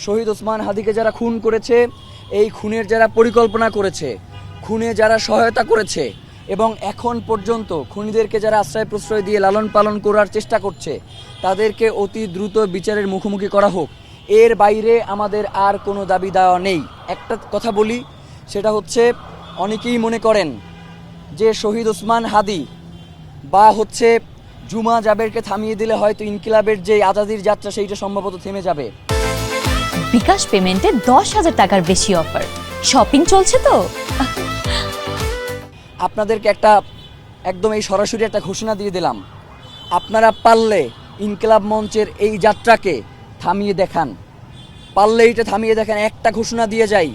শহীদ ওসমান হাদিকে যারা খুন করেছে, এই খুনের যারা পরিকল্পনা করেছে, খুনে যারা সহায়তা করেছে এবং এখন পর্যন্ত খুনিদেরকে যারা আশ্রয় প্রশ্রয় দিয়ে লালন পালন করার চেষ্টা করছে, তাদেরকে অতি দ্রুত বিচারের মুখোমুখি করা হোক। এর বাইরে আমাদের আর কোনো দাবি দেওয়া নেই। একটা কথা বলি, সেটা হচ্ছে অনেকেই মনে করেন যে শহীদ ওসমান হাদি বা হচ্ছে জুমা জাবেরকে থামিয়ে দিলে হয়তো ইনকিলাবের যে আজাদির যাত্রা সেইটা সম্ভবত থেমে যাবে। বিকাশ পেমেন্টে 10,000 টাকার বেশি অফার, শপিং চলছে তো। আপনাদেরকে একদম এই সরাসরি একটা ঘোষণা দিয়ে দিলাম, আপনারা পারলে ইনকিলাব মঞ্চের এই যাত্রাকে থামিয়ে দেখান, পারলে এটা থামিয়ে দেখান। একটা ঘোষণা দিয়ে যাই,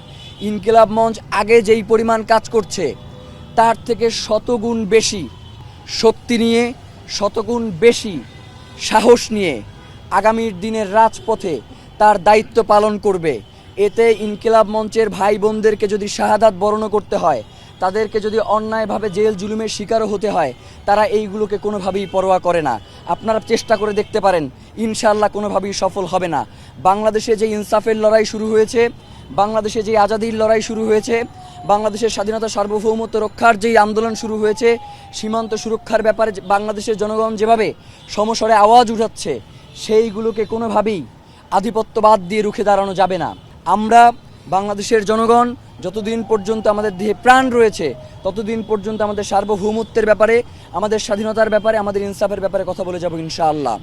ইনকিলাব মঞ্চ আগে যেই পরিমাণ কাজ করছে তার থেকে শতগুণ বেশি শক্তি নিয়ে, শতগুণ বেশি সাহস নিয়ে আগামীর দিনের রাজপথে তার দায়িত্ব পালন করবে। এতে ইনকিলাব মঞ্চের ভাই বোনদেরকে যদি শাহাদাত বরণ করতে হয়, তাদেরকে যদি অন্যায়ভাবে জেল জুলুমের শিকারও হতে হয়, তারা এইগুলোকে কোনোভাবেই পরোয়া করে না। আপনারা চেষ্টা করে দেখতে পারেন, ইনশাআল্লাহ কোনোভাবেই সফল হবে না। বাংলাদেশে যে ইনসাফের লড়াই শুরু হয়েছে, বাংলাদেশে যে আজাদির লড়াই শুরু হয়েছে, বাংলাদেশের স্বাধীনতা সার্বভৌমত্ব রক্ষার যেই আন্দোলন শুরু হয়েছে, সীমান্ত সুরক্ষার ব্যাপারে বাংলাদেশের জনগণ যেভাবে সমস্বরে আওয়াজ উঠাচ্ছে, সেইগুলোকে কোনোভাবেই আধিপত্যবাদ দিয়ে রুখে দাঁড়ানো যাবে না। আমরা বাংলাদেশের জনগণ যতদিন পর্যন্ত আমাদের দেহে প্রাণ রয়েছে, ততদিন পর্যন্ত আমাদের সার্বভৌমত্বের ব্যাপারে, আমাদের স্বাধীনতার ব্যাপারে, আমাদের ইনসাফের ব্যাপারে কথা বলে যাব ইনশাআল্লাহ।